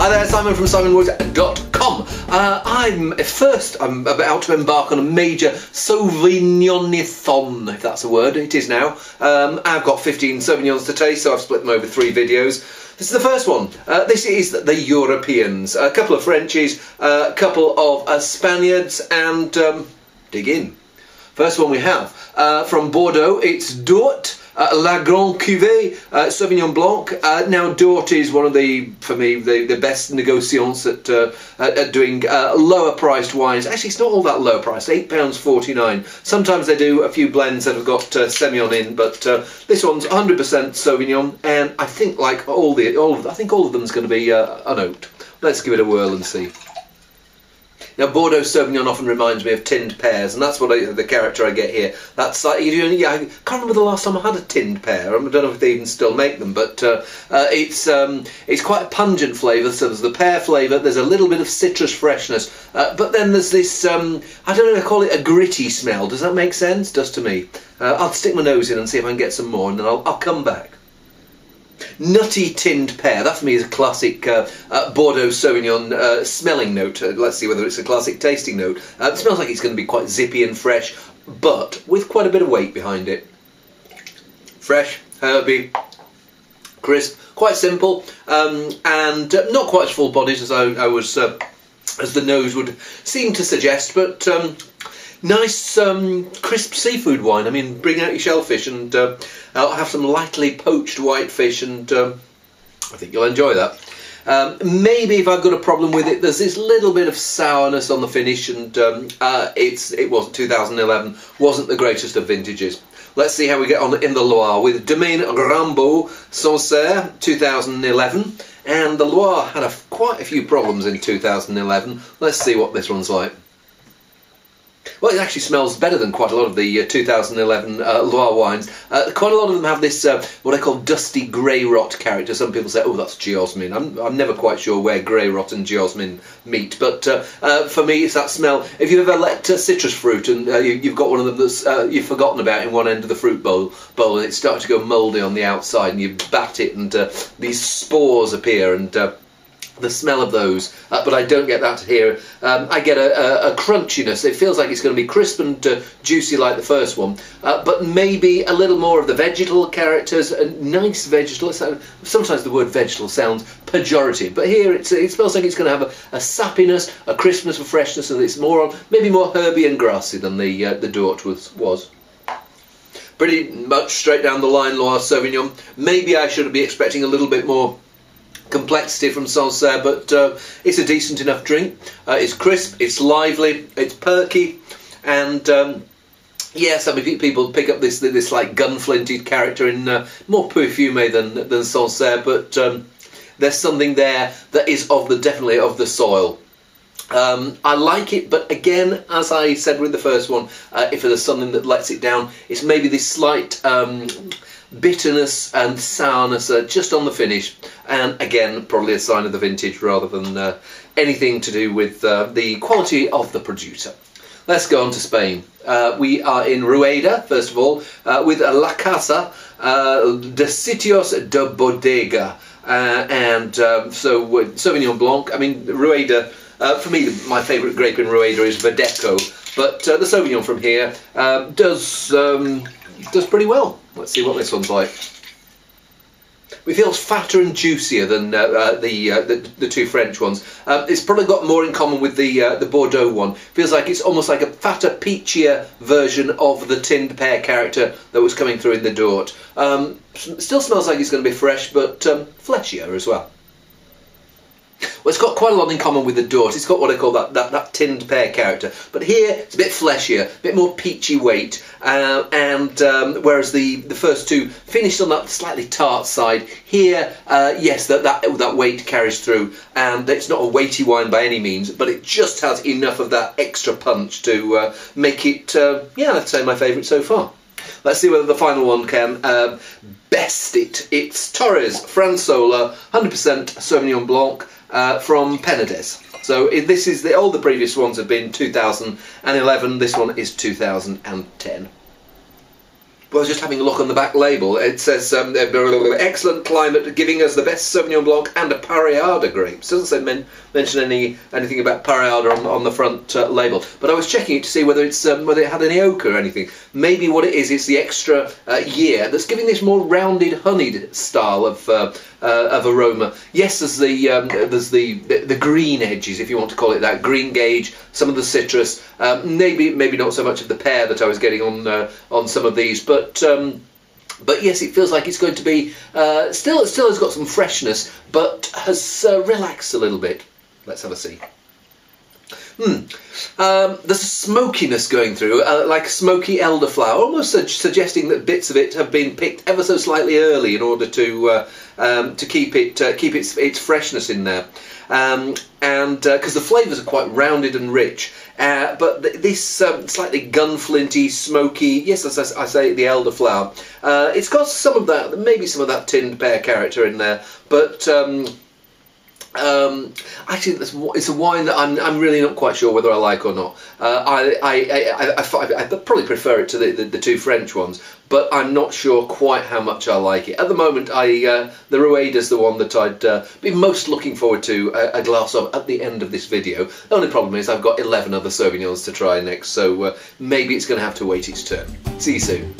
Hi there, Simon from simonwood.com. I'm about to embark on a major Sauvignonathon, if that's a word. It is now. I've got 15 Sauvignons to taste, so I've split them over 3 videos. This is the first one. This is the Europeans. A couple of Frenchies, a couple of Spaniards, and dig in. First one we have from Bordeaux. It's Dort. La Grande Cuvée, Sauvignon Blanc. Now Dort is one of for me, the best négociants at doing lower priced wines. Actually, it's not all that low priced, £8.49. Sometimes they do a few blends that have got Semillon in, but this one's 100% Sauvignon, and I think like I think all of them is going to be unoaked. Let's give it a whirl and see. Now, Bordeaux Sauvignon often reminds me of tinned pears, and that's what the character I get here. That's like, I can't remember the last time I had a tinned pear. I don't know if they even still make them, but it's quite a pungent flavour. So there's the pear flavour, there's a little bit of citrus freshness, but then there's this, I don't know, I call it a gritty smell. Does that make sense? Does to me. I'll stick my nose in and see if I can get some more, and then I'll come back. Nutty tinned pear, that for me is a classic Bordeaux Sauvignon smelling note. Let's see whether it's a classic tasting note. It smells like it's going to be quite zippy and fresh, but with quite a bit of weight behind it. Fresh, herby, crisp, quite simple, and not quite as full bodied as as the nose would seem to suggest, but nice crisp seafood wine. I mean, bring out your shellfish and I'll have some lightly poached whitefish, and I think you'll enjoy that. Maybe if I've got a problem with it, there's this little bit of sourness on the finish, and it wasn't 2011, wasn't the greatest of vintages. Let's see how we get on in the Loire with Domaine Rambaud Sancerre 2011, and the Loire had quite a few problems in 2011. Let's see what this one's like. Well, it actually smells better than quite a lot of the 2011 Loire wines. Quite a lot of them have this, what I call dusty grey rot character. Some people say, oh, that's geosmin. I'm never quite sure where grey rot and geosmin meet, but for me it's that smell. If you've ever let citrus fruit and you've got one of them that's you've forgotten about in one end of the fruit bowl and it's starting to go mouldy on the outside, and you bat it and these spores appear, and the smell of those, but I don't get that here. I get a crunchiness. It feels like it's going to be crisp and juicy like the first one, but maybe a little more of the vegetal characters, a nice vegetal. Sometimes the word vegetal sounds pejorative, but here it smells like it's going to have a sappiness, a crispness, a freshness, and it's maybe more herby and grassy than the Dort was. Pretty much straight down the line, Loire Sauvignon. Maybe I should be expecting a little bit more complexity from Sancerre, but it's a decent enough drink. It's crisp, it's lively, it's perky, and yes, I mean, people pick up this like gunflinted character in more parfumé than Sancerre, but there's something there that is definitely of the soil. I like it, but again, as I said with the first one, if there's something that lets it down, it's maybe this slight bitterness and sourness just on the finish, and again probably a sign of the vintage rather than anything to do with the quality of the producer. Let's go on to Spain. We are in Rueda, first of all, with La Casa de Sitios de Bodega, and so Sauvignon Blanc. I mean, Rueda, for me my favourite grape in Rueda is Verdeco, but the Sauvignon from here does pretty well. Let's see what this one's like. It feels fatter and juicier than the two French ones. It's probably got more in common with the Bordeaux one. Feels like it's almost like a fatter, peachier version of the tinned pear character that was coming through in the Dort. Still smells like it's going to be fresh, but fleshier as well. Well, it's got quite a lot in common with the Dort. It's got what I call that tinned pear character, but here it's a bit fleshier, a bit more peachy weight, and whereas the first two finished on that slightly tart side, here, yes, that weight carries through, and it's not a weighty wine by any means, but it just has enough of that extra punch to make it, yeah, I'd say my favourite so far. Let's see whether the final one can best it. It's Torres Fransola 100% Sauvignon Blanc from Penedès. So this is all the previous ones have been 2011. This one is 2010. I was just having a look on the back label. It says excellent climate, giving us the best Sauvignon Blanc and a Pareada grapes. Doesn't say mention anything about Pareada on the front label. But I was checking it to see whether whether it had any oak or anything. Maybe what it is, it's the extra year that's giving this more rounded, honeyed style of aroma. Yes, there's the green edges, if you want to call it that, green gauge. Some of the citrus, maybe not so much of the pear that I was getting on some of these, but yes, it feels like it's going to be still has got some freshness, but has relaxed a little bit. Let's have a see. There's a smokiness going through, like a smoky elderflower, almost suggesting that bits of it have been picked ever so slightly early in order to keep its freshness in there. And because the flavours are quite rounded and rich, but this slightly gunflinty, smoky, yes, as I say, the elderflower, it's got some of that, maybe some of that tinned pear character in there, but actually, it's a wine that I'm really not quite sure whether I like or not. I probably prefer it to the two French ones, but I'm not sure quite how much I like it. At the moment, the Rueda's the one that I'd be most looking forward to a glass of at the end of this video. The only problem is I've got 11 other Sauvignons to try next, so maybe it's going to have to wait its turn. See you soon.